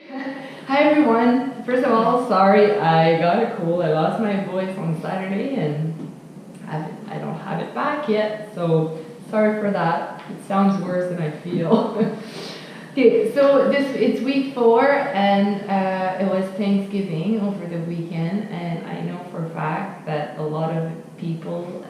Hi everyone. First of all, sorry I got a cold. I lost my voice on Saturday and I don't have it back yet. So sorry for that. It sounds worse than I feel. Okay, so it's week 4 and it was Thanksgiving over the weekend, and I know for a fact that a lot of people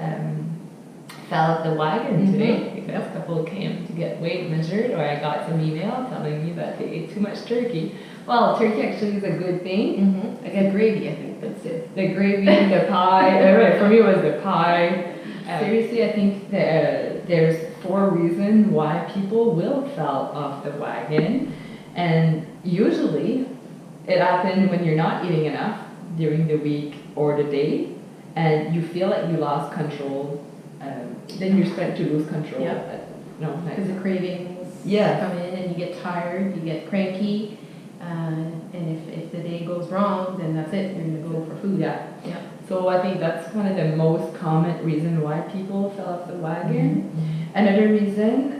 fell off the wagon today because a couple came to get weight measured, or I got some email telling me that they ate too much turkey. Well, turkey actually is a good thing. Like a gravy, I think that's it. The gravy, the pie. Right, for me it was the pie. Seriously, I think there's 4 reasons why people will fall off the wagon, and usually it happens when you're not eating enough during the week or the day, and you feel like you lost control. Then you're starting to lose control. Yeah. No, because the cravings come in and you get tired, you get cranky, and if the day goes wrong, then that's it. You're going to go for food. Yeah. So I think that's kind of the most common reason why people fell off the wagon. Another reason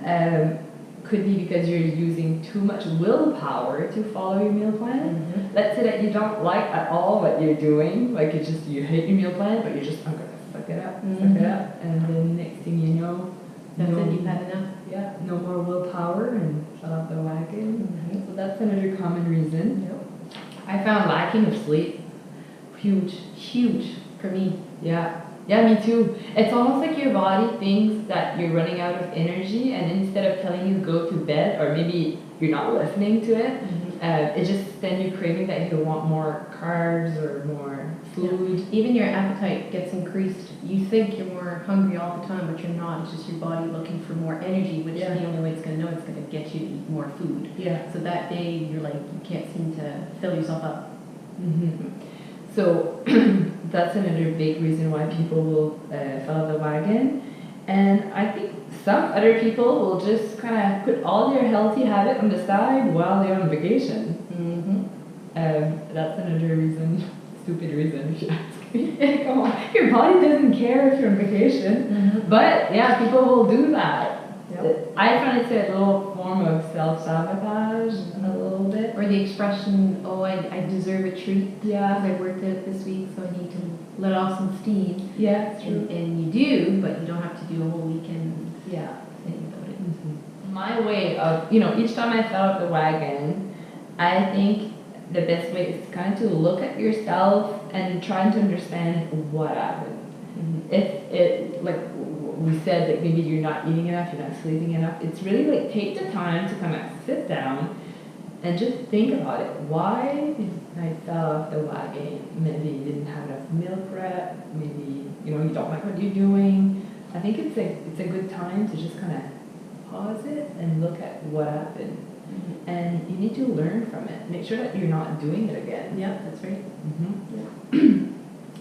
could be because you're using too much willpower to follow your meal plan. Let's say that you don't like at all what you're doing, like you hate your meal plan, but you're just, I'm gonna suck it up, and then next thing you know, That's it, you've had enough. Yeah, no more willpower and fell off the wagon. So that's another common reason. I found lacking of sleep huge for me. Yeah, me too. It's almost like your body thinks that you're running out of energy, and instead of telling you to go to bed, or maybe you're not listening to it, it just then you're craving that you want more carbs or more food. Even your appetite gets increased. You think you're more hungry all the time, but you're not. It's just your body looking for more energy, which the only way it's going to know it's going to get you to eat more food. So that day you're like, you can't seem to fill yourself up. So that's another big reason why people will fall off the wagon. And I think some other people will just kind of put all their healthy habits on the side while they're on vacation. That's another reason, stupid reason if you ask me. Come on, your body doesn't care if you're on vacation. But yeah, people will do that. I find it's a little form of self-sabotage, a little bit. Or the expression, oh, I deserve a treat. Yeah. Because I worked out this week, so I need to let off some steam. Yeah, it's true. And you do, but you don't have to do a whole weekend thing about it. My way of, each time I fell off the wagon, I think the best way is kind of to look at yourself and trying to understand what happened. If it, like we said, that maybe you're not eating enough, you're not sleeping enough, it's really like take the time to kind of sit down and just think about it. Why did I fell off the wagon? Maybe you didn't have enough meal prep, maybe you don't like what you're doing. I think it's a good time to just kind of pause it and look at what happened. And you need to learn from it. Make sure that you're not doing it again. Yeah, that's right.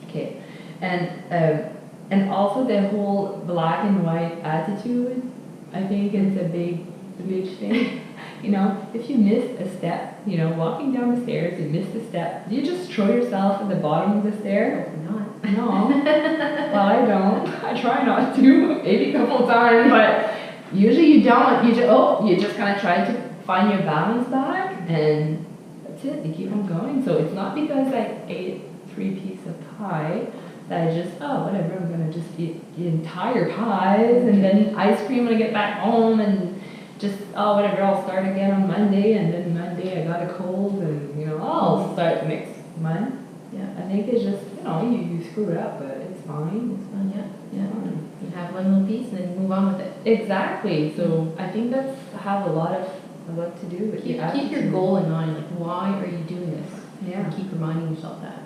Okay, and also the whole black and white attitude, I think it's a big thing. If you miss a step, walking down the stairs, you missed a step, do you just throw yourself at the bottom of the stair? Not. No. Well, I don't. I try not to, maybe a couple times, but usually you don't. You just kind of try to find your balance back, and that's it. You keep on going. So it's not because I ate 3 pieces of pie that I just, whatever, I'm going to just eat the entire pies and then ice cream when I get back home, and just, whatever, I'll start again on Monday, and then Monday I got a cold, and, I'll start next month. I think it's just, you screw it up, but it's fine. It's fine, yeah. You have one little piece and then you move on with it. Exactly. So I think that's have a lot to do with keep your goal in mind, like why are you doing this? And keep reminding yourself that.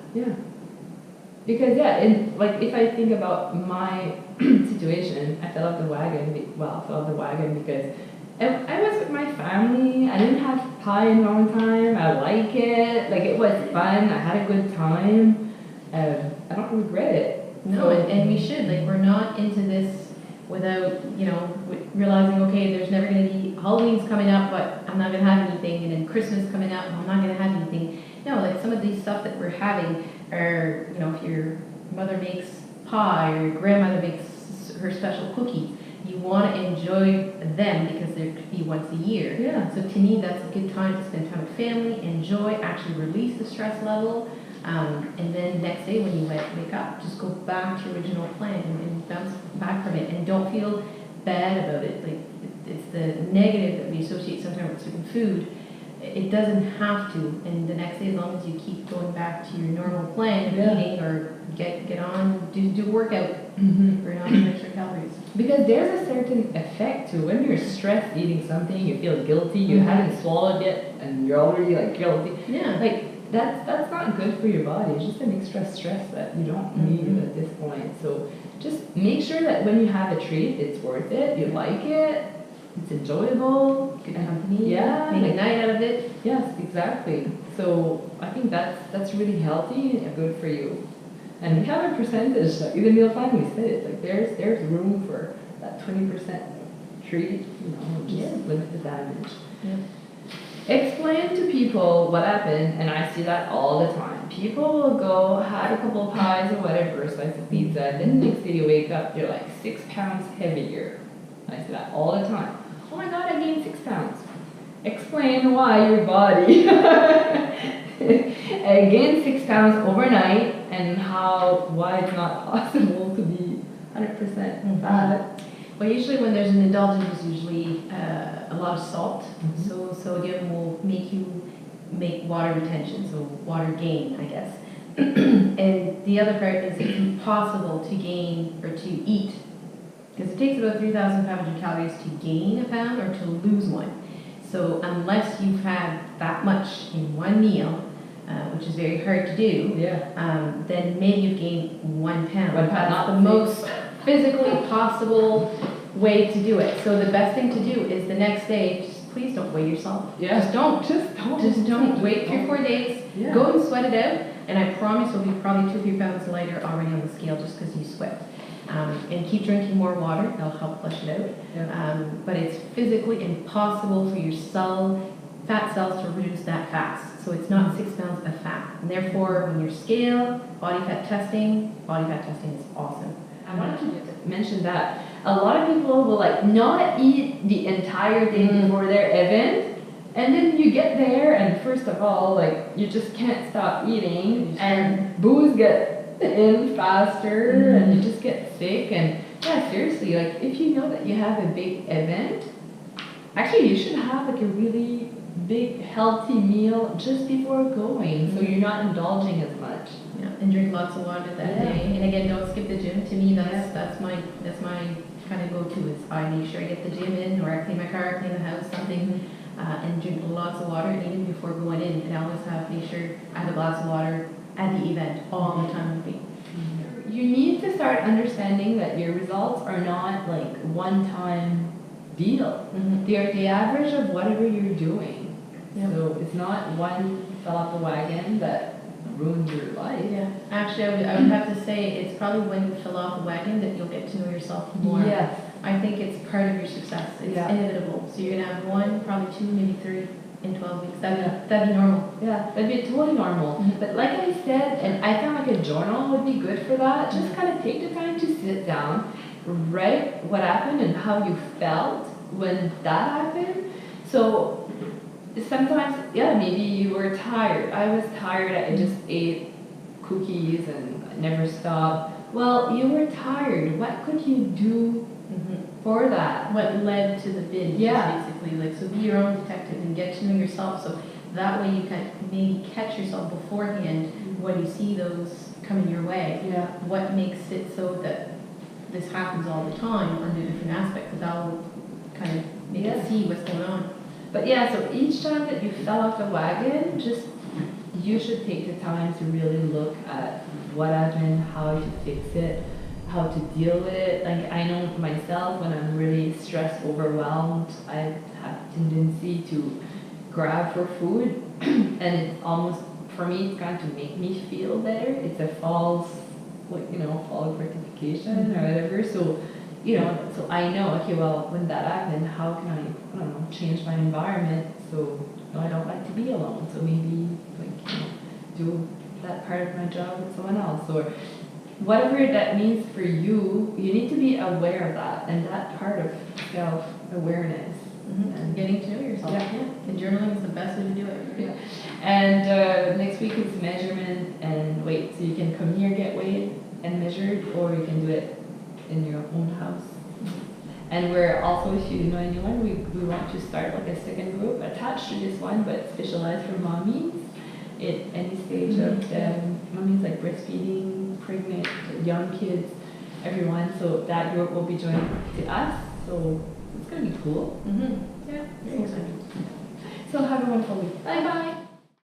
Because if I think about my situation, I fell off the wagon because I was with my family. I didn't have pie in a long time. I like it. Like, it was fun. I had a good time. I don't regret it. No, and we should. Like, we're not into this without, realizing, okay, there's never going to be, Halloween's coming up, but I'm not going to have anything, and then Christmas coming up, and I'm not going to have anything. No, like, some of these stuff that we're having are, if your mother makes pie or your grandmother makes her special cookies, you want to enjoy them because there could be once a year. Yeah. So to me, that's a good time to spend time with family, enjoy, actually release the stress level. And then next day when you wake up, just go back to your original plan and bounce back from it. And don't feel bad about it. Like it's the negative that we associate sometimes with certain food. It doesn't have to. And the next day, as long as you keep going back to your normal plan of eating or get on, do a workout, burn off some extra calories. Because there's a certain effect to when you're stressed eating something, you feel guilty, you haven't swallowed it, and you're already like guilty. Yeah. Like that's not good for your body. It's just an extra stress that you don't need at this point. So just make sure that when you have a treat, it's worth it, you like it, it's enjoyable, Good company. Yeah, Make like- a night out of it. Yes, exactly. So I think that's really healthy and good for you. And we have a percentage, like in the meal plan we said it, like there's room for that 20% treat, just limit the damage. Yeah. Explain to people what happened, and I see that all the time. People will go, had a couple of pies or whatever, slice of pizza, then the next day you wake up, you're like 6 pounds heavier. I see that all the time. Oh my God, I gained 6 pounds. Explain why your body gained 6 pounds overnight and why it's not possible to be 100% fat. Well, usually when there's an indulgence, there's usually a lot of salt. So sodium will make you make water retention, so water gain, I guess. And the other part is it's impossible to gain or to eat, because it takes about 3,500 calories to gain a pound or to lose one. So unless you've had that much in one meal, which is very hard to do, then maybe you've gained 1 pound. 1 pound, That's not the most physically possible way to do it. So the best thing to do is the next day, just please don't weigh yourself. Yeah. Just don't wait 3 or 4 days. Yeah. Go and sweat it out, and I promise you'll be probably 2 or 3 pounds lighter already on the scale just because you sweat. And keep drinking more water, that'll help flush it out. Yeah. But it's physically impossible for your fat cells to reduce that fast. So it's not 6 pounds of fat. And therefore, when you scale, body fat testing is awesome. I wanted to mention that a lot of people will not eat the entire day before their event, and then you get there and first of all you just can't stop eating and booze get in faster and you just get sick. And yeah, seriously, if you know that you have a big event, actually you should have a really big healthy meal just before going, so you're not indulging as much. Yeah, and drink lots of water that day. And again, don't skip the gym. To me, that's my kind of go-to. Is I make sure I get the gym in, or I clean my car, clean the house, something, and drink lots of water. And even before going in, and I always make sure I have a glass of water at the event all the time with me. You need to start understanding that your results are not one-time deal. They're the average of whatever you're doing. Yeah. So it's not one fell off the wagon that ruined your life. Yeah, actually, I would have to say it's probably when you fill off the wagon that you'll get to know yourself more. Yes. I think it's part of your success. It's inevitable. So you're gonna have 1, probably 2, maybe 3 in 12 weeks. That'd be normal. Yeah, that'd be totally normal. But like I said, and I found a journal would be good for that. Just kind of take the time to sit down, write what happened and how you felt when that happened. So sometimes, maybe you were tired. I was tired. I just ate cookies and never stopped. Well, you were tired. What could you do for that? What led to the binge, basically. So be your own detective and get to know yourself. So that way you can maybe catch yourself beforehand when you see those coming your way. Yeah. What makes it so that this happens all the time under different aspects? Because that'll kind of make you see what's going on. But so each time that you fell off the wagon, you should take the time to really look at what happened, how to fix it, how to deal with it. I know myself, when I'm really stressed, overwhelmed, I have tendency to grab for food, and it's almost, for me, it's going to make me feel better. It's a false gratification or whatever. So so I know, okay, well, when that happened, how can I change my environment so I don't like to be alone. So maybe do that part of my job with someone else, or whatever that means for you. You need to be aware aware of that, and that part of self-awareness. And getting to know yourself. Yeah. And journaling is the best way to do it. Yeah. And next week is measurement and weight. So you can come here, get weighed and measured, or you can do it in your own house. And we're also, if you know anyone, we want to start like a second group attached to this one, but specialized for mommies at any stage of mommies, like breastfeeding, pregnant, young kids, everyone. So that group will be joined to us. So it's going to be cool. Yeah, very exciting. So have a wonderful week. Bye-bye.